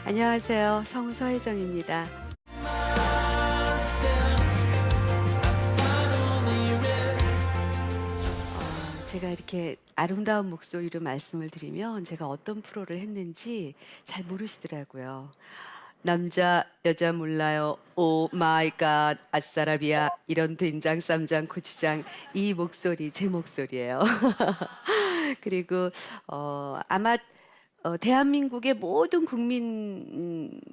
안녕하세요. 성우 서혜정입니다. 제가 이렇게 아름다운 목소리로 말씀을 드리면 제가 어떤 프로를 했는지 잘 모르시더라고요. 남자, 여자 몰라요. 오 마이 갓, 아싸라비아. 이런 된장, 쌈장, 고추장. 이 목소리, 제 목소리예요. 그리고 아마 대한민국의 모든 국민분들이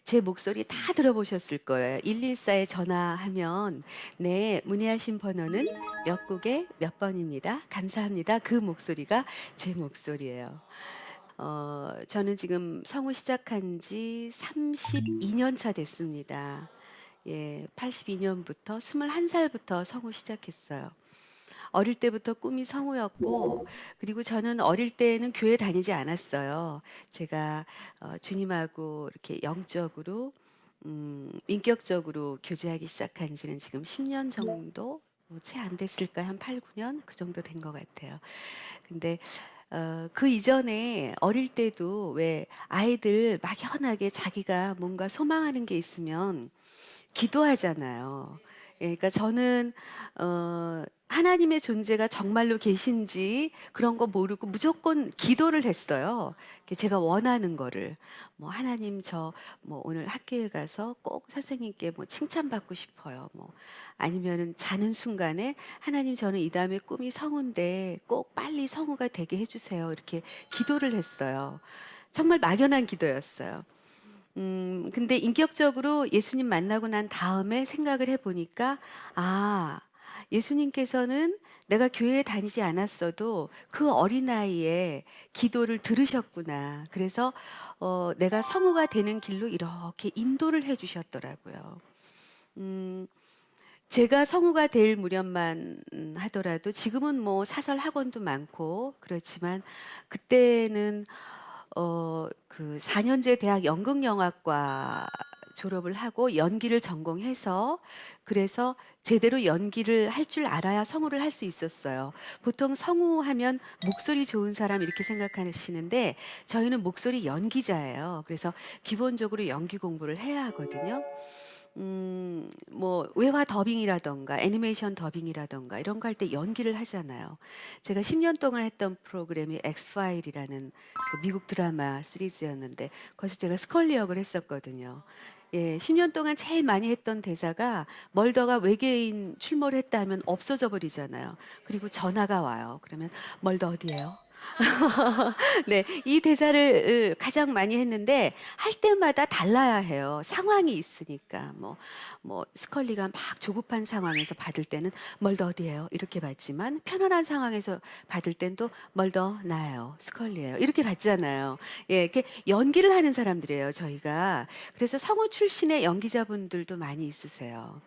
제 목소리 다 들어보셨을 거예요. 114에 전화하면 네, 문의하신 번호는 몇 국에 몇 번입니다. 감사합니다. 그 목소리가 제 목소리예요. 저는 지금 성우 시작한 지 32년 차 됐습니다. 예, 82년부터 21살부터 성우 시작했어요. 어릴 때부터 꿈이 성우였고, 그리고 저는 어릴 때는 교회 다니지 않았어요. 제가 주님하고 이렇게 영적으로, 인격적으로 교제하기 시작한 지는 지금 10년 정도 채 안 됐을까요? 한 8, 9년 그 정도 된 것 같아요. 근데 그 이전에 어릴 때도 왜 아이들 막연하게 자기가 뭔가 소망하는 게 있으면 기도하잖아요. 예, 그러니까 저는 하나님의 존재가 정말로 계신지 그런 거 모르고 무조건 기도를 했어요. 이렇게 제가 원하는 거를 뭐 하나님 저 뭐 오늘 학교에 가서 꼭 선생님께 뭐 칭찬받고 싶어요. 뭐 아니면은 자는 순간에 하나님 저는 이 다음에 꿈이 성우인데 꼭 빨리 성우가 되게 해주세요. 이렇게 기도를 했어요. 정말 막연한 기도였어요. 근데 인격적으로 예수님 만나고 난 다음에 생각을 해보니까, 아, 예수님께서는 내가 교회에 다니지 않았어도 그 어린아이의 기도를 들으셨구나. 그래서 내가 성우가 되는 길로 이렇게 인도를 해주셨더라고요. 음, 제가 성우가 될 무렵만 하더라도 지금은 뭐 사설 학원도 많고 그렇지만 그때는 그 4년제 대학 연극영화과 졸업을 하고 연기를 전공해서 그래서 제대로 연기를 할 줄 알아야 성우를 할 수 있었어요. 보통 성우 하면 목소리 좋은 사람 이렇게 생각하시는데 저희는 목소리 연기자예요. 그래서 기본적으로 연기 공부를 해야 하거든요. 뭐 외화 더빙이라던가 애니메이션 더빙이라던가 이런 거 할 때 연기를 하잖아요. 제가 10년 동안 했던 프로그램이 엑스파일이라는 그 미국 드라마 시리즈였는데 거기서 제가 스컬리 역을 했었거든요. 예, 10년 동안 제일 많이 했던 대사가 멀더가 외계인 출몰을 했다 하면 없어져 버리잖아요. 그리고 전화가 와요. 그러면 멀더 어디예요? 네, 이 대사를 가장 많이 했는데 할 때마다 달라야 해요. 상황이 있으니까 뭐 스컬리가 막 조급한 상황에서 받을 때는 멀더 어디예요? 이렇게 받지만 편안한 상황에서 받을 땐 또 멀더 나예요. 스컬리예요. 이렇게 받잖아요. 예, 이렇게 연기를 하는 사람들이에요, 저희가. 그래서 성우 출신의 연기자분들도 많이 있으세요.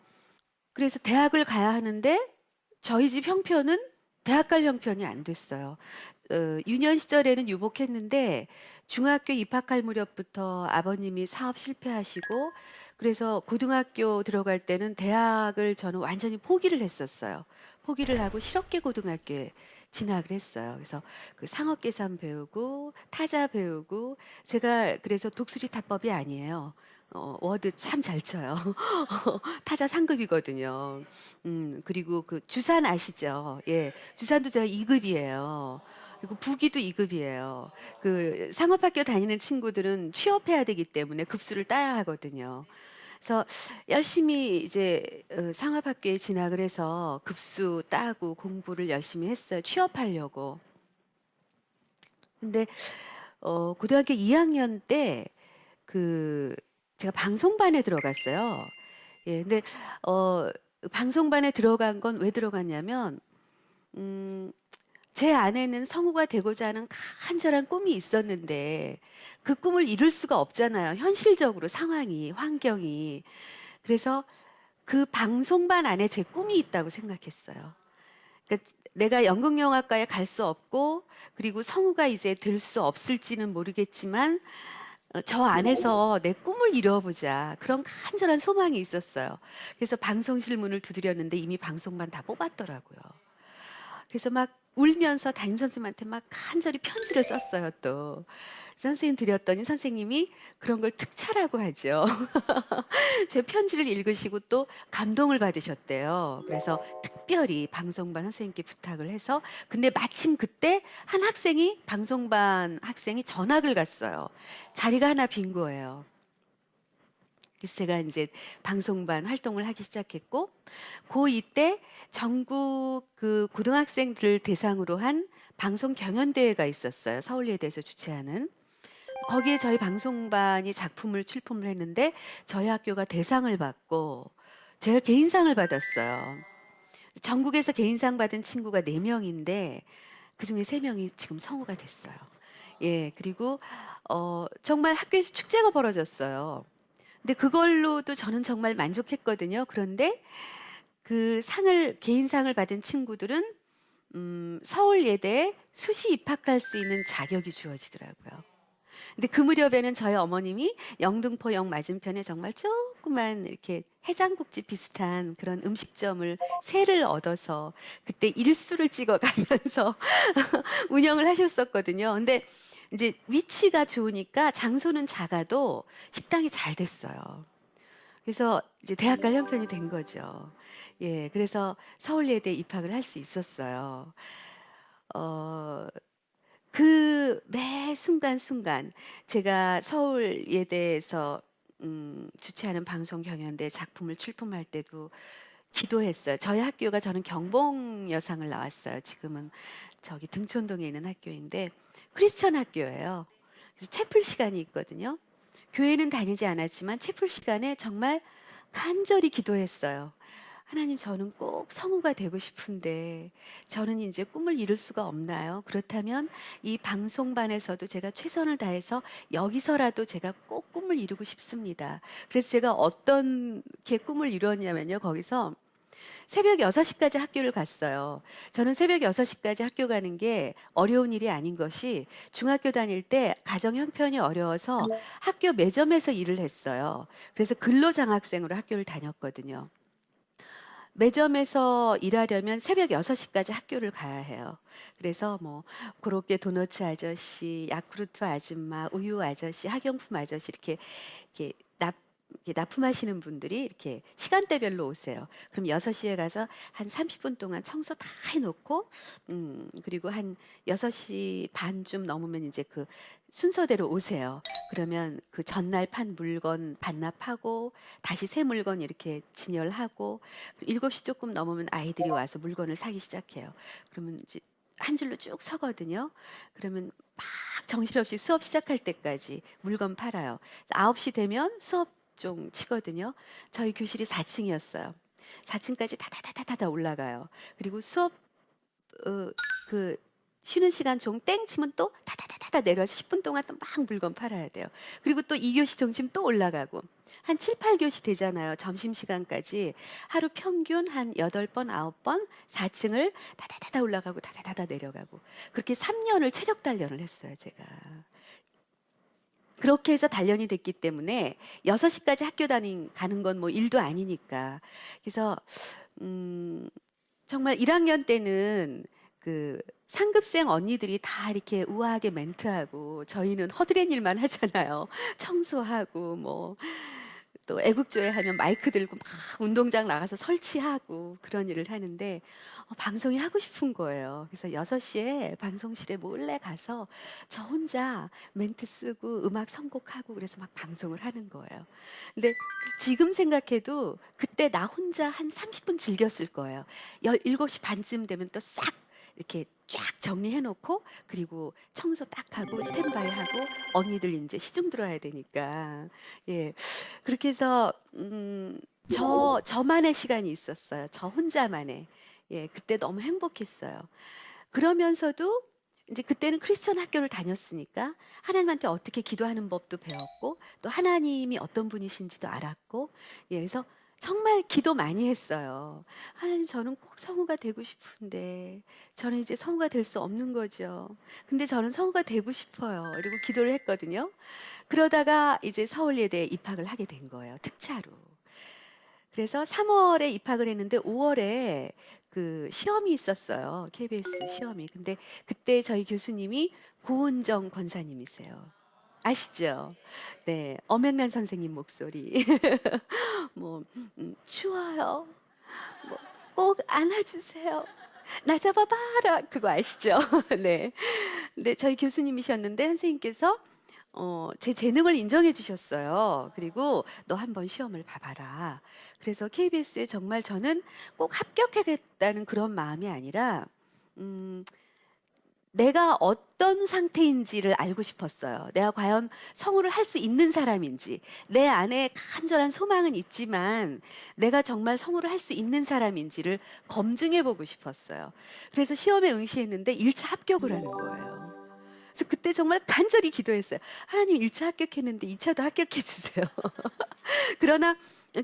그래서 대학을 가야 하는데 저희 집 형편은 대학 갈 형편이 안 됐어요. 유년 시절에는 유복했는데 중학교 입학할 무렵부터 아버님이 사업 실패하시고 그래서 고등학교 들어갈 때는 대학을 저는 완전히 포기를 했었어요. 포기를 하고 실업계 고등학교에 진학을 했어요. 그래서 그 상업계산 배우고 타자 배우고 제가 그래서 독수리 타법이 아니에요. 워드 참 잘 쳐요. 타자 상급이거든요. 그리고 그 주산 아시죠? 예, 주산도 제가 2급이에요. 그리고 부기도 2급이에요. 그 상업학교 다니는 친구들은 취업해야 되기 때문에 급수를 따야 하거든요. 그래서 열심히 이제 상업학교에 진학을 해서 급수 따고 공부를 열심히 했어요. 취업하려고. 근데 고등학교 2학년 때 그 제가 방송반에 들어갔어요. 예, 근데 어, 방송반에 들어간 건 왜 들어갔냐면 음, 제 안에는 성우가 되고자 하는 간절한 꿈이 있었는데 그 꿈을 이룰 수가 없잖아요. 현실적으로 상황이, 환경이. 그래서 그 방송반 안에 제 꿈이 있다고 생각했어요. 그러니까 내가 연극영화과에 갈 수 없고 그리고 성우가 이제 될 수 없을지는 모르겠지만 저 안에서 내 꿈을 이루어보자. 그런 간절한 소망이 있었어요. 그래서 방송실 문을 두드렸는데 이미 방송반 다 뽑았더라고요. 그래서 막 울면서 담임 선생님한테 막 간절히 편지를 썼어요 또. 선생님 드렸더니 선생님이 그런 걸 특차라고 하죠. 제 편지를 읽으시고 또 감동을 받으셨대요. 그래서 특별히 방송반 선생님께 부탁을 해서 근데 마침 그때 한 학생이 방송반 학생이 전학을 갔어요. 자리가 하나 빈 거예요. 그래서 제가 이제 방송반 활동을 하기 시작했고 고2 때 전국 그 고등학생들 대상으로 한 방송 경연대회가 있었어요. 서울예대에서 주최하는. 거기에 저희 방송반이 작품을 출품을 했는데 저희 학교가 대상을 받고 제가 개인상을 받았어요. 전국에서 개인상 받은 친구가 4명인데 그중에 3명이 지금 성우가 됐어요. 예, 그리고 정말 학교에서 축제가 벌어졌어요. 근데 그걸로도 저는 정말 만족했거든요. 그런데 그 상을 개인상을 받은 친구들은 서울예대에 수시 입학할 수 있는 자격이 주어지더라고요. 근데 그 무렵에는 저희 어머님이 영등포역 맞은편에 정말 조그만 이렇게 해장국집 비슷한 그런 음식점을 세를 얻어서 그때 일수를 찍어가면서 운영을 하셨었거든요. 근데 이제 위치가 좋으니까 장소는 작아도 식당이 잘 됐어요. 그래서 이제 대학 갈 형편이 된 거죠. 예, 그래서 서울예대에 입학을 할 수 있었어요. 어, 그 매 순간순간 제가 서울예대에서 주최하는 방송 경연대 작품을 출품할 때도 기도했어요. 저희 학교가 저는 경봉여상을 나왔어요. 지금은 저기 등촌동에 있는 학교인데 크리스천 학교예요. 그래서 채플 시간이 있거든요. 교회는 다니지 않았지만 채플 시간에 정말 간절히 기도했어요. 하나님, 저는 꼭 성우가 되고 싶은데 저는 이제 꿈을 이룰 수가 없나요? 그렇다면 이 방송반에서도 제가 최선을 다해서 여기서라도 제가 꼭 꿈을 이루고 싶습니다. 그래서 제가 어떤 게 꿈을 이루었냐면요. 거기서 새벽 6시까지 학교를 갔어요. 저는 새벽 6시까지 학교 가는 게 어려운 일이 아닌 것이 중학교 다닐 때 가정 형편이 어려워서 학교 매점에서 일을 했어요. 그래서 근로장학생으로 학교를 다녔거든요. 매점에서 일하려면 새벽 6시까지 학교를 가야 해요. 그래서 뭐 고로케 도너츠 아저씨, 야쿠르트 아줌마, 우유 아저씨, 학용품 아저씨 이렇게 이렇게 납품하시는 분들이 이렇게 시간대별로 오세요. 그럼 6시에 가서 한 30분 동안 청소 다 해놓고, 그리고 한 6시 반쯤 넘으면 이제 그 순서대로 오세요. 그러면 그 전날 판 물건 반납하고, 다시 새 물건 이렇게 진열하고, 7시 조금 넘으면 아이들이 와서 물건을 사기 시작해요. 그러면 이제 한 줄로 쭉 서거든요. 그러면 막 정신없이 수업 시작할 때까지 물건 팔아요. 9시 되면 수업 종 치거든요. 저희 교실이 4층이었어요. 4층까지 다다다다다 올라가요. 그리고 수업 그 쉬는 시간 종 땡 치면 또 다다다다다 내려와서 10분 동안 또 막 물건 팔아야 돼요. 그리고 또 2교시 종치면 또 올라가고 한 7, 8교시 되잖아요. 점심시간까지 하루 평균 한 8번, 9번 4층을 다다다다 올라가고 다다다다 내려가고 그렇게 3년을 체력 단련을 했어요, 제가. 그렇게 해서 단련이 됐기 때문에 6시까지 학교 가는 건 뭐 일도 아니니까. 그래서 정말 1학년 때는 그 상급생 언니들이 다 이렇게 우아하게 멘트하고 저희는 허드렛 일만 하잖아요. 청소하고 뭐 또 애국조회 하면 마이크 들고 막 운동장 나가서 설치하고 그런 일을 하는데 방송이 하고 싶은 거예요. 그래서 6시에 방송실에 몰래 가서 저 혼자 멘트 쓰고 음악 선곡하고 그래서 막 방송을 하는 거예요. 근데 지금 생각해도 그때 나 혼자 한 30분 즐겼을 거예요. 7시 반쯤 되면 또 싹 이렇게 쫙 정리해 놓고 그리고 청소 딱 하고 스탠바이 하고 언니들 이제 시중 들어야 되니까 예. 그렇게 해서 저만의 시간이 있었어요. 저 혼자만의. 예, 그때 너무 행복했어요. 그러면서도 이제 그때는 크리스천 학교를 다녔으니까 하나님한테 어떻게 기도하는 법도 배웠고 또 하나님이 어떤 분이신지도 알았고 예, 그래서 정말 기도 많이 했어요. 하나님, 저는 꼭 성우가 되고 싶은데 저는 이제 성우가 될 수 없는 거죠. 근데 저는 성우가 되고 싶어요. 그리고 기도를 했거든요. 그러다가 이제 서울예대에 입학을 하게 된 거예요. 특차로. 그래서 3월에 입학을 했는데 5월에 그 시험이 있었어요. KBS 시험이. 근데 그때 저희 교수님이 고은정 권사님이세요. 아시죠? 네. 엄연난 선생님 목소리. 뭐 "추워요. 뭐 꼭 안아 주세요. 나 잡아 봐라." 그거 아시죠? 네. 네. 저희 교수님이셨는데 선생님께서 제 재능을 인정해 주셨어요. 그리고 "너 한번 시험을 봐 봐라." 그래서 KBS에 정말 저는 꼭 합격하겠다는 그런 마음이 아니라 음 내가 어떤 상태인지를 알고 싶었어요. 내가 과연 성우를 할 수 있는 사람인지. 내 안에 간절한 소망은 있지만 내가 정말 성우를 할 수 있는 사람인지를 검증해 보고 싶었어요. 그래서 시험에 응시했는데 1차 합격을 하는 거예요. 그래서 그때 정말 간절히 기도했어요. "하나님 1차 합격했는데 2 차도 합격해 주세요." 그러나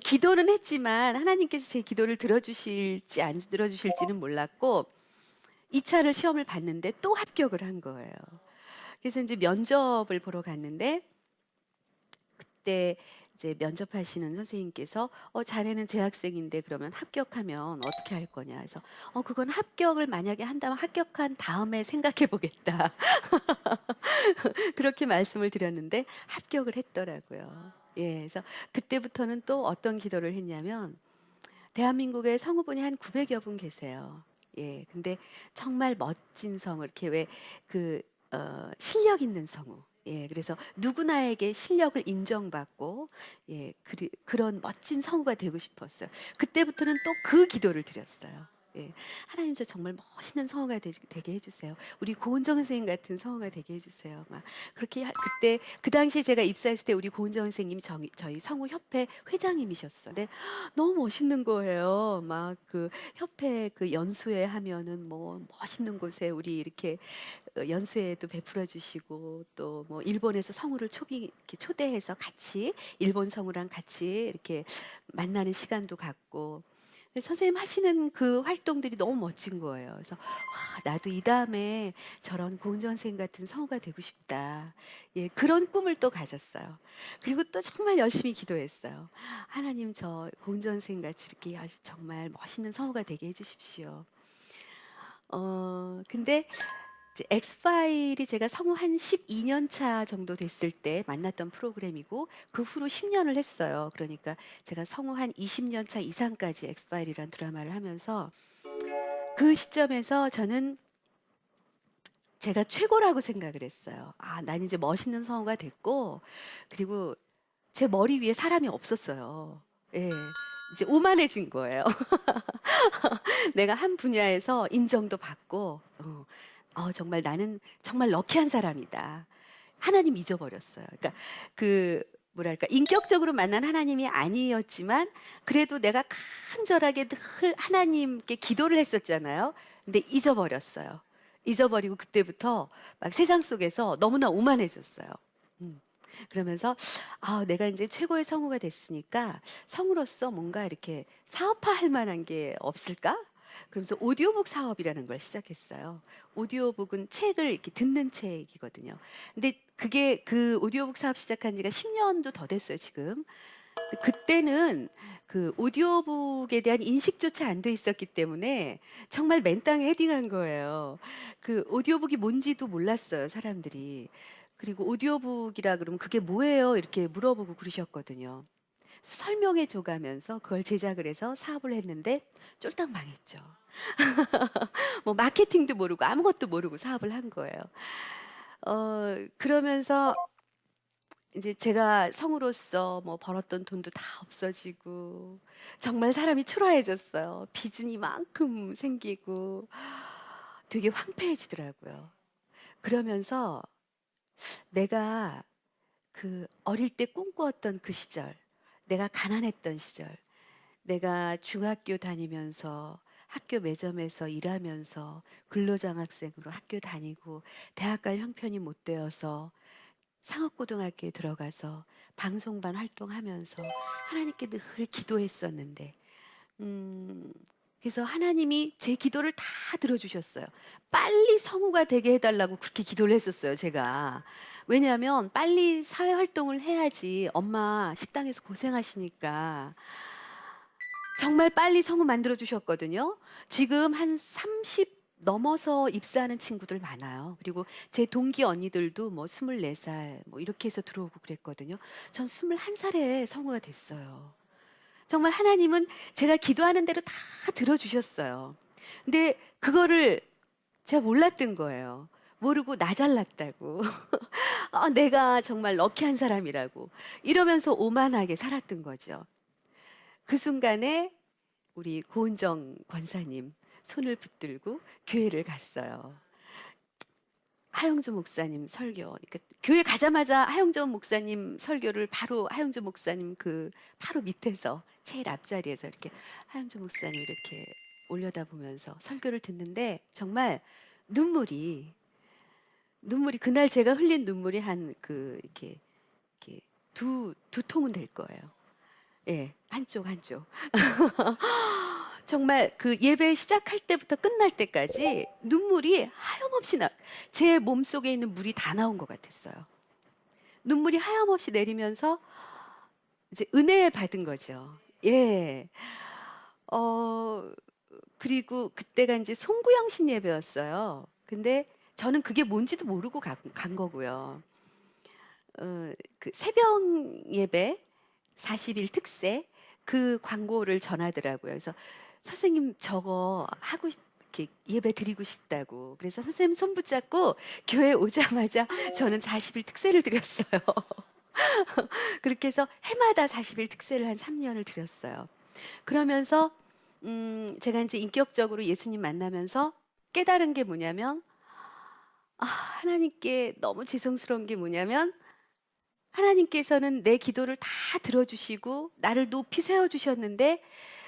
기도는 했지만 하나님께서 제 기도를 들어주실지 안 들어주실지는 몰랐고 2 차를 시험을 봤는데 또 합격을 한 거예요. 그래서 인제 면접을 보러 갔는데 그때 이제 면접하시는 선생님께서 자네는 재학생인데 그러면 합격하면 어떻게 할 거냐." 해서 그건 합격을 만약에 한다면 합격한 다음에 생각해 보겠다." 그렇게 말씀을 드렸는데 합격을 했더라고요. 예. 그래서 그때부터는 또 어떤 기도를 했냐면 대한민국에 성우분이 한 900여 분 계세요. 예. 근데 정말 멋진 성우 이렇게 왜 그 실력 있는 성우. 예. 그래서 누구나에게 실력을 인정받고 그런 멋진 성우가 되고 싶었어요. 그때부터는 또 그 기도를 드렸어요. 예. "하나님 저 정말 멋있는 성우가 되게 해 주세요. 우리 고은정 선생님 같은 성우가 되게 해 주세요." 막 그렇게 그때 그 당시에 제가 입사했을 때 우리 고은정 선생님이 저희 성우협회 회장님이셨어요. 근데 너무 멋있는 거예요. 막 그 협회 그 연수회 하면은 뭐 멋있는 곳에 우리 이렇게 연수회도 베풀어 주시고 또 뭐 일본에서 성우를 이렇게 초대해서 같이 일본 성우랑 같이 이렇게 만나는 시간도 갖고 근데 선생님 하시는 그 활동들이 너무 멋진 거예요. 그래서 '와 나도 이 다음에 저런 고은정 선생님 같은 성우가 되고 싶다.' 예 그런 꿈을 또 가졌어요. 그리고 또 정말 열심히 기도했어요. '하나님 저 고은정 선생님 같이 이렇게 정말 멋있는 성우가 되게 해 주십시오.' 근데 이제 엑스파일이 제가 성우 한 12년 차 정도 됐을 때 만났던 프로그램이고 그 후로 10 년을 했어요. 그러니까 제가 성우 한 20년 차 이상까지 엑스파일이라는 드라마를 하면서 그 시점에서 저는 제가 최고라고 생각을 했어요. '아 난 이제 멋있는 성우가 됐고' 그리고 제 머리 위에 사람이 없었어요. 예. 이제 오만해진 거예요. 내가 한 분야에서 인정도 받고 정말 '나는 정말 럭키한 사람이다.' 하나님 잊어버렸어요. 그러니까 그 뭐랄까 인격적으로 만난 하나님이 아니었지만 그래도 내가 간절하게 늘 하나님께 기도를 했었잖아요. 근데 잊어버렸어요. 잊어버리고 그때부터 막 세상 속에서 너무나 오만해졌어요. 음. 그러면서 '아 내가 인제 최고의 성우가 됐으니까 성우로서 뭔가 이렇게 사업화할 만한 게 없을까?' 그러면서 오디오북 사업이라는 걸 시작했어요. 오디오북은 책을 이렇게 듣는 책이거든요. 근데 그게 그 오디오북 사업 시작한 지가 10 년도 더 됐어요 지금. 근데 그때는 그 오디오북에 대한 인식조차 안 돼 있었기 때문에 정말 맨땅에 헤딩한 거예요. 그 오디오북이 뭔지도 몰랐어요 사람들이. 그리고 오디오북이라 그러면 "그게 뭐예요?" 이렇게 물어보고 그러셨거든요. 설명해 줘 가면서 그걸 제작을 해서 사업을 했는데 쫄딱 망했죠. 뭐 마케팅도 모르고 아무것도 모르고 사업을 한 거예요. 그러면서 인제 제가 성우로서 뭐 벌었던 돈도 다 없어지고 정말 사람이 초라해졌어요. 빚은 이만큼 생기고 되게 황폐해지더라고요. 그러면서 내가 그 어릴 때 꿈꾸었던 그 시절, 내가 가난했던 시절, 내가 중학교 다니면서 학교 매점에서 일하면서 근로장학생으로 학교 다니고 대학 갈 형편이 못 되어서 상업고등학교에 들어가서 방송반 활동하면서 하나님께 늘 기도했었는데 그래서 하나님이 제 기도를 다 들어주셨어요. 빨리 성우가 되게 해달라고 그렇게 기도를 했었어요, 제가. 왜냐하면 빨리 사회 활동을 해야지 엄마 식당에서 고생하시니까 정말 빨리 성우 만들어 주셨거든요. 지금 한 30 넘어서 입사하는 친구들 많아요. 그리고 제 동기 언니들도 뭐 24살 뭐 이렇게 해서 들어오고 그랬거든요. 전 21살에 성우가 됐어요. 정말 하나님은 제가 기도하는 대로 다 들어 주셨어요. 근데 그거를 제가 몰랐던 거예요. 모르고 나 잘났다고. 내가 정말 럭키한 사람이라고. 이러면서 오만하게 살았던 거죠. 그 순간에 우리 고은정 권사님 손을 붙들고 교회를 갔어요. 하영조 목사님 설교. 그러니까 교회 가자마자 하영조 목사님 설교를 바로 하영조 목사님 그 바로 밑에서 제일 앞자리에서 이렇게 하영조 목사님 이렇게 올려다보면서 설교를 듣는데 정말 눈물이 그날 제가 흘린 눈물이 한 그 이렇게 두 통은 될 거예요. 예, 한쪽. 정말 그 예배 시작할 때부터 끝날 때까지 눈물이 하염없이 제 몸속에 있는 물이 다 나온 것 같았어요. 눈물이 하염없이 내리면서 이제 은혜 받은 거죠. 예. 어, 그리고 그때가 이제 송구영신 예배였어요. 근데 저는 그게 뭔지도 모르고 간 거고요. 그 새벽 예배 40일 특세 그 광고를 전하더라고요. 그래서 선생님 저거 하고 이렇게 예배 드리고 싶다고. 그래서 선생님 손 붙잡고 교회 오자마자 저는 40일 특세를 드렸어요. 그렇게 해서 해마다 40일 특세를 한 3년을 드렸어요. 그러면서 제가 이제 인격적으로 예수님 만나면서 깨달은 게 뭐냐면 하나님께 너무 죄송스러운 게 뭐냐면 하나님께서는 내 기도를 다 들어주시고 나를 높이 세워주셨는데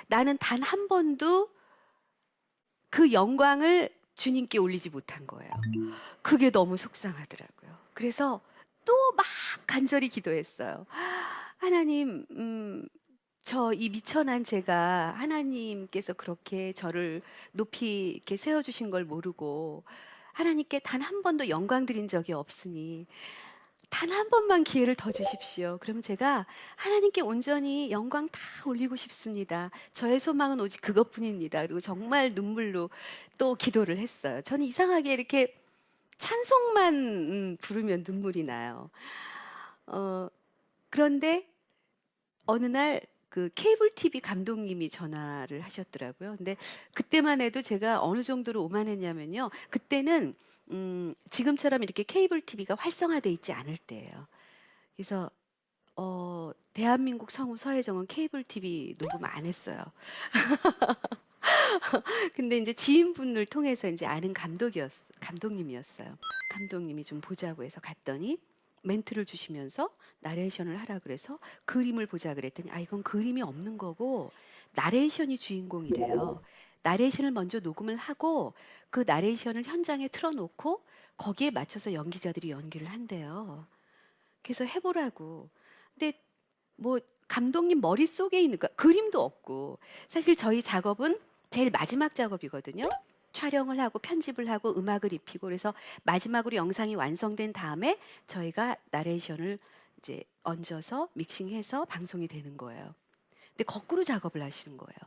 나는 단 한 번도 그 영광을 주님께 올리지 못한 거예요. 그게 너무 속상하더라고요. 그래서 또 막 간절히 기도했어요. 하나님, 저 이 미천한 제가 하나님께서 그렇게 저를 높이 이렇게 세워주신 걸 모르고 하나님께 단 한 번도 영광 드린 적이 없으니 단 한 번만 기회를 더 주십시오. 그럼 제가 하나님께 온전히 영광 다 올리고 싶습니다. 저의 소망은 오직 그것뿐입니다. 그리고 정말 눈물로 또 기도를 했어요. 저는 이상하게 이렇게 찬송만 부르면 눈물이 나요. 어, 그런데 어느 날 그 케이블 TV 감독님이 전화를 하셨더라고요. 근데 그때만 해도 제가 어느 정도로 오만했냐면요. 그때는 지금처럼 이렇게 케이블 TV가 활성화돼 있지 않을 때예요. 그래서 대한민국 성우 서혜정은 케이블 TV 녹음 안 했어요. 근데 이제 지인분을 통해서 이제 아는 감독님이었어요. 감독님이 좀 보자고 해서 갔더니 멘트를 주시면서 나레이션을 하라 그래서 그림을 보자 그랬더니 이건 그림이 없는 거고 나레이션이 주인공이래요. 나레이션을 먼저 녹음을 하고 그 나레이션을 현장에 틀어놓고 거기에 맞춰서 연기자들이 연기를 한대요. 그래서 해보라고. 근데 뭐 감독님 머릿속에 있는 그림도 없고 사실 저희 작업은 제일 마지막 작업이거든요. 촬영을 하고 편집을 하고 음악을 입히고 그래서 마지막으로 영상이 완성된 다음에 저희가 나레이션을 이제 얹어서 믹싱해서 방송이 되는 거예요. 근데 거꾸로 작업을 하시는 거예요.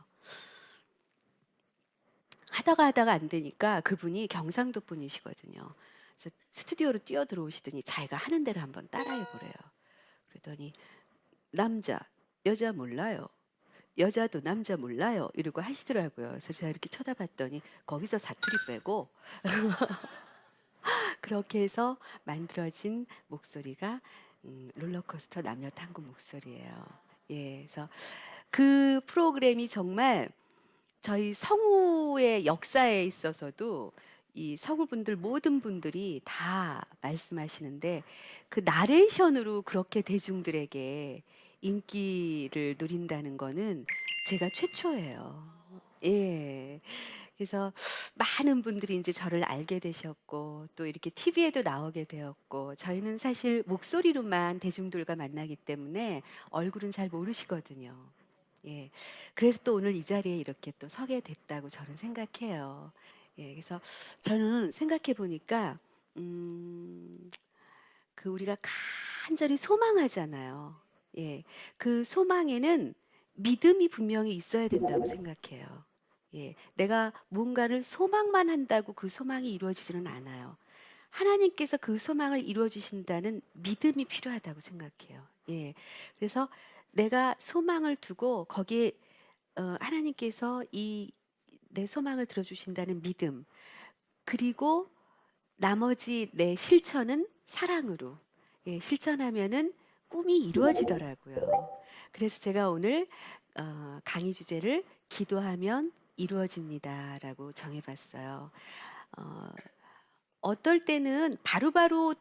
하다가 안 되니까 그분이 경상도 분이시거든요. 그래서 스튜디오로 뛰어 들어오시더니 자기가 하는 대로 한번 따라해 보래요. 그러더니 남자, 여자 몰라요. 여자도 남자 몰라요. 이러고 하시더라고요. 그래서 제가 이렇게 쳐다봤더니 거기서 사투리 빼고 그렇게 해서 만들어진 목소리가 롤러코스터 남녀 탐구 목소리예요. 예, 그래서 그 프로그램이 정말 저희 성우의 역사에 있어서도 이 성우분들 모든 분들이 다 말씀하시는데 그 나레이션으로 그렇게 대중들에게 인기를 누린다는 거는 제가 최초예요. 예. 그래서 많은 분들이 이제 저를 알게 되셨고 또 이렇게 TV에도 나오게 되었고 저희는 사실 목소리로만 대중들과 만나기 때문에 얼굴은 잘 모르시거든요. 예. 그래서 또 오늘 이 자리에 이렇게 또 서게 됐다고 저는 생각해요. 예. 그래서 저는 생각해 보니까 그 우리가 간절히 소망하잖아요. 예. 그 소망에는 믿음이 분명히 있어야 된다고 생각해요. 예. 내가 뭔가를 소망만 한다고 그 소망이 이루어지지는 않아요. 하나님께서 그 소망을 이루어 주신다는 믿음이 필요하다고 생각해요. 예. 그래서 내가 소망을 두고 거기에 하나님께서 이 내 소망을 들어 주신다는 믿음, 그리고 나머지 내 실천은 사랑으로, 예, 실천하면은 꿈이 이루어지더라고요. 그래서 제가 오늘 강의 주제를 기도하면 이루어집니다라고 정해봤어요. 어, 어떨 때는 바로바로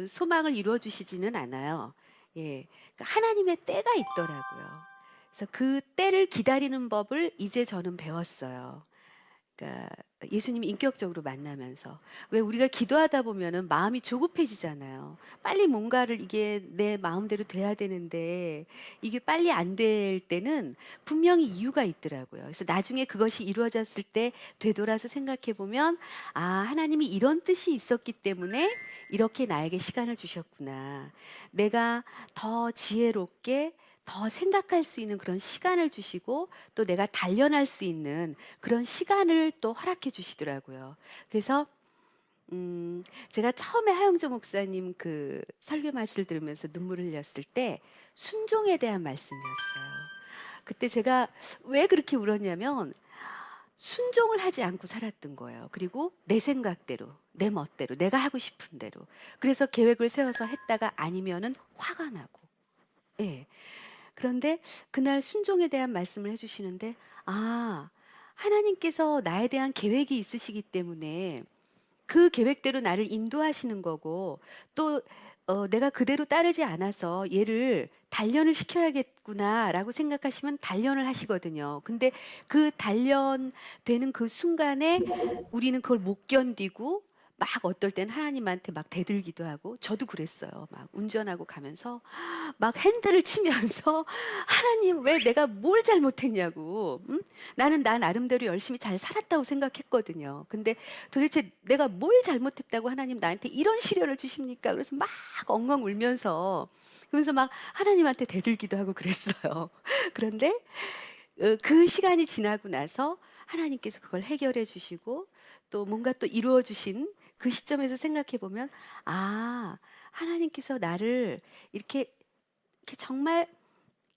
소망을 이루어 주시지는 않아요. 예, 그러니까 하나님의 때가 있더라고요. 그래서 그 때를 기다리는 법을 이제 저는 배웠어요. 그러니까 예수님이 인격적으로 만나면서, 왜 우리가 기도하다 보면은 마음이 조급해지잖아요. 빨리 뭔가를 이게 내 마음대로 돼야 되는데 이게 빨리 안 될 때는 분명히 이유가 있더라고요. 그래서 나중에 그것이 이루어졌을 때 되돌아서 생각해 보면, 아, 하나님이 이런 뜻이 있었기 때문에 이렇게 나에게 시간을 주셨구나. 내가 더 지혜롭게 더 생각할 수 있는 그런 시간을 주시고, 또 내가 단련할 수 있는 그런 시간을 또 허락해 주시더라고요. 그래서 제가 처음에 하영조 목사님 그 설교 말씀을 들으면서 눈물을 흘렸을 때 순종에 대한 말씀이었어요. 그때 제가 왜 그렇게 울었냐면, 순종을 하지 않고 살았던 거예요. 그리고 내 생각대로, 내 멋대로, 내가 하고 싶은 대로. 그래서 계획을 세워서 했다가 아니면은 화가 나고. 예. 그런데 그날 순종에 대한 말씀을 해주시는데, 아, 하나님께서 나에 대한 계획이 있으시기 때문에 그 계획대로 나를 인도하시는 거고, 또 내가 그대로 따르지 않아서 얘를 단련을 시켜야겠구나라고 생각하시면 단련을 하시거든요. 근데 그 단련되는 그 순간에 우리는 그걸 못 견디고 막 어떨 땐 하나님한테 막 대들기도 하고, 저도 그랬어요. 막 운전하고 가면서 막 핸들을 치면서 하나님, 왜 내가 뭘 잘못했냐고. 응? 나는 나 나름대로 열심히 잘 살았다고 생각했거든요. 근데 도대체 내가 뭘 잘못했다고 하나님 나한테 이런 시련을 주십니까? 그래서 막 엉엉 울면서, 그러면서 막 하나님한테 대들기도 하고 그랬어요. 그런데 그 시간이 지나고 나서 하나님께서 그걸 해결해 주시고 또 뭔가 또 이루어 주신 그 시점에서 생각해 보면, 아, 하나님께서 나를 이렇게 정말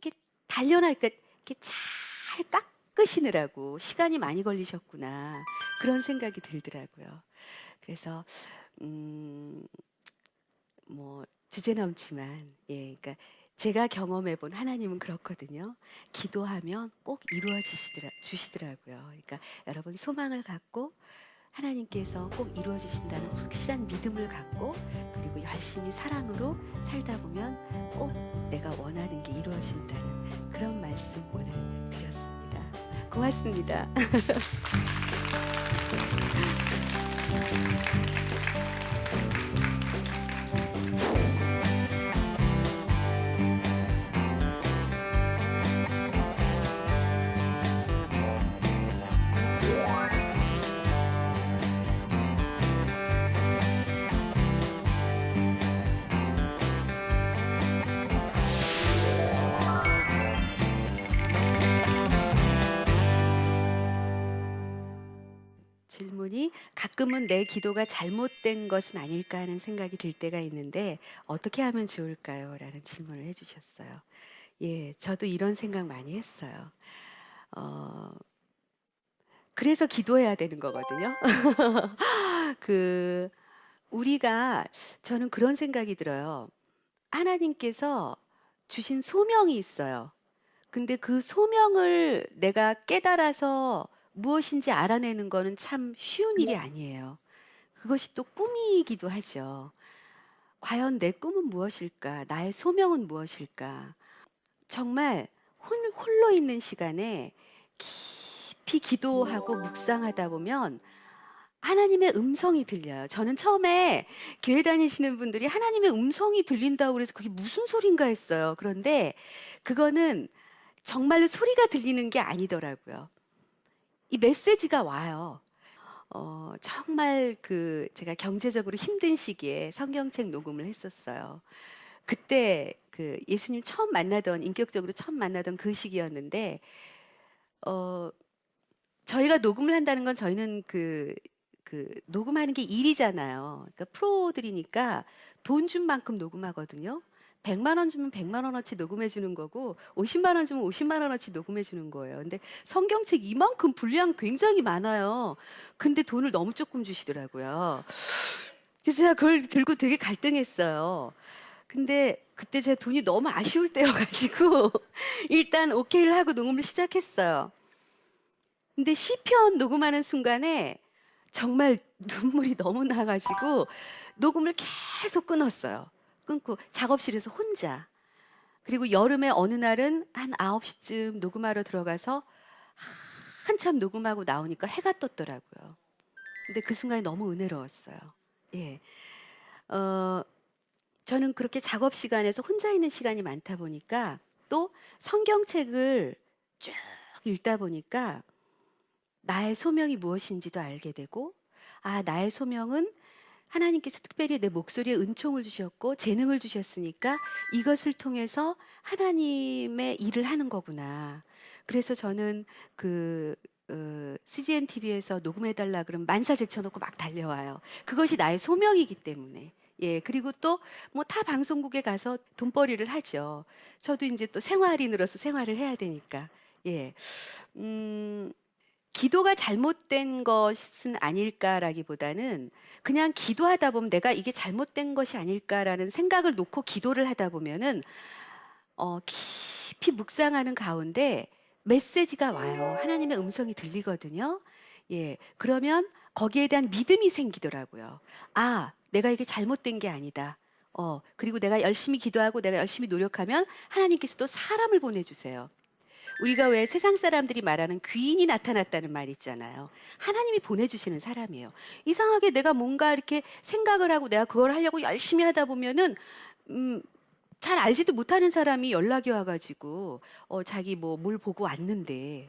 이렇게 단련하니까 이렇게 잘 깎으시느라고 시간이 많이 걸리셨구나, 그런 생각이 들더라고요. 그래서 음, 뭐 주제넘지만, 예, 그러니까 제가 경험해 본 하나님은 그렇거든요. 기도하면 꼭 주시더라고요. 그러니까 여러분 소망을 갖고 하나님께서 꼭 이루어 주신다는 확실한 믿음을 갖고, 그리고 열심히 사랑으로 살다 보면 꼭 내가 원하는 게 이루어진다는 그런 말씀 오늘 드렸습니다. 고맙습니다. 질문이, 가끔은 내 기도가 잘못된 것은 아닐까 하는 생각이 들 때가 있는데 어떻게 하면 좋을까요? 라는 질문을 해주셨어요. 예, 저도 이런 생각 많이 했어요. 어, 그래서 기도해야 되는 거거든요. 그, 우리가, 저는 그런 생각이 들어요. 하나님께서 주신 소명이 있어요. 근데 그 소명을 내가 깨달아서 무엇인지 알아내는 거는 참 쉬운 일이 아니에요. 그것이 또 꿈이기도 하죠. 과연 내 꿈은 무엇일까? 나의 소명은 무엇일까? 정말 홀로 있는 시간에 깊이 기도하고 묵상하다 보면 하나님의 음성이 들려요. 저는 처음에 교회 다니시는 분들이 하나님의 음성이 들린다고 그래서 그게 무슨 소린가 했어요. 그런데 그거는 정말로 소리가 들리는 게 아니더라고요. 이 메시지가 와요. 정말 제가 경제적으로 힘든 시기에 성경책 녹음을 했었어요. 그때 그 예수님 처음 만나던 인격적으로 처음 만나던 그 시기였는데 어 저희가 녹음을 한다는 건 저희는 녹음하는 게 일이잖아요. 그러니까 프로들이니까 돈 준 만큼 녹음하거든요. 100만 원 주면 100만 원어치 녹음해 주는 거고 50만 원 주면 50만 원어치 녹음해 주는 거예요. 근데 성경책 이만큼 분량 굉장히 많아요. 근데 돈을 너무 조금 주시더라고요. 그래서 제가 그걸 들고 되게 갈등했어요. 근데 그때 제가 돈이 너무 아쉬울 때여 가지고 일단 오케이를 하고 녹음을 시작했어요. 근데 시편 녹음하는 순간에 정말 눈물이 너무 나 가지고 녹음을 계속 끊었어요. 끊고 작업실에서 혼자. 그리고 여름에 어느 날은 한 9시쯤 녹음하러 들어가서 한참 녹음하고 나오니까 해가 떴더라고요. 근데 그 순간이 너무 은혜로웠어요. 예. 어 저는 그렇게 작업 시간에서 혼자 있는 시간이 많다 보니까 또 성경책을 쭉 읽다 보니까 나의 소명이 무엇인지도 알게 되고, 아, 나의 소명은 하나님께서 특별히 내 목소리에 은총을 주셨고 재능을 주셨으니까 이것을 통해서 하나님의 일을 하는 거구나. 그래서 저는 CGN TV에서 녹음해 달라 그러면 만사 제쳐놓고 막 달려와요. 그것이 나의 소명이기 때문에. 예, 그리고 또 뭐 타 방송국에 가서 돈벌이를 하죠. 저도 이제 또 생활인으로서 생활을 해야 되니까. 예. 기도가 잘못된 것은 아닐까라기보다는 그냥 기도하다 보면 내가 이게 잘못된 것이 아닐까라는 생각을 놓고 기도를 하다 보면은 깊이 묵상하는 가운데 메시지가 와요. 하나님의 음성이 들리거든요. 예, 그러면 거기에 대한 믿음이 생기더라고요. 아, 내가 이게 잘못된 게 아니다. 그리고 내가 열심히 기도하고 내가 열심히 노력하면 하나님께서 또 사람을 보내주세요. 우리가 왜 세상 사람들이 말하는 귀인이 나타났다는 말 있잖아요. 하나님이 보내주시는 사람이에요. 이상하게 내가 뭔가 이렇게 생각을 하고 내가 그걸 하려고 열심히 하다 보면은 잘 알지도 못하는 사람이 연락이 와가지고 자기 뭐 뭘 보고 왔는데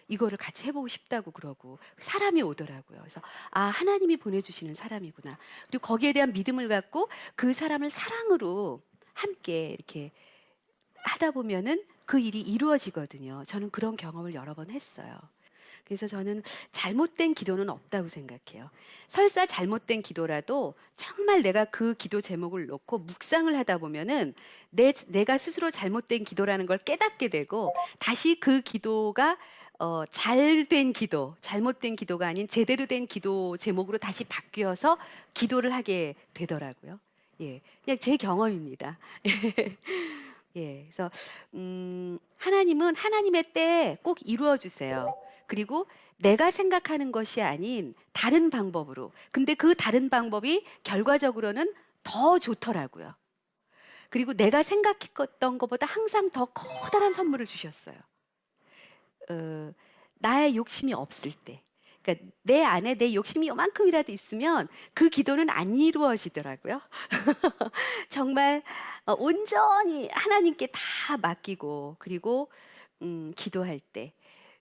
이거를 같이 해보고 싶다고 그러고 사람이 오더라고요. 그래서 아, 하나님이 보내주시는 사람이구나. 그리고 거기에 대한 믿음을 갖고 그 사람을 사랑으로 함께 이렇게 하다 보면은 그 일이 이루어지거든요. 저는 그런 경험을 여러 번 했어요. 그래서 저는 잘못된 기도는 없다고 생각해요. 설사 잘못된 기도라도 정말 내가 그 기도 제목을 놓고 묵상을 하다 보면은 내가 스스로 잘못된 기도라는 걸 깨닫게 되고 다시 그 기도가 잘된 기도, 잘못된 기도가 아닌 제대로 된 기도 제목으로 다시 바뀌어서 기도를 하게 되더라고요. 예, 그냥 제 경험입니다. 예, 그래서 하나님은 하나님의 때에 꼭 이루어 주세요. 그리고 내가 생각하는 것이 아닌 다른 방법으로. 근데 그 다른 방법이 결과적으로는 더 좋더라고요. 그리고 내가 생각했던 것보다 항상 더 커다란 선물을 주셨어요. 나의 욕심이 없을 때. 그러니까 내 안에 내 욕심이 요만큼이라도 있으면 그 기도는 안 이루어지더라고요. 정말 온전히 하나님께 다 맡기고 그리고 기도할 때.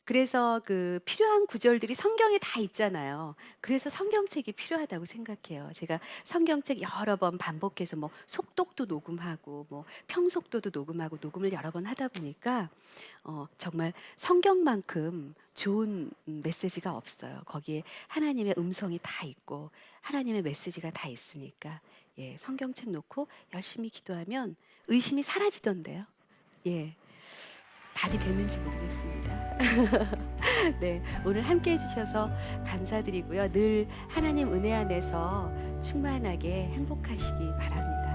그래서 그 필요한 구절들이 성경에 다 있잖아요. 그래서 성경책이 필요하다고 생각해요. 제가 성경책 여러 번 반복해서 뭐 속독도 녹음하고 뭐 평속도도 녹음하고 녹음을 여러 번 하다 보니까 정말 성경만큼 좋은 메시지가 없어요. 거기에 하나님의 음성이 다 있고 하나님의 메시지가 다 있으니까 예, 성경책 놓고 열심히 기도하면 의심이 사라지던데요. 예, 답이 됐는지 모르겠습니다. 네, 오늘 함께 해주셔서 감사드리고요. 늘 하나님 은혜 안에서 충만하게 행복하시기 바랍니다.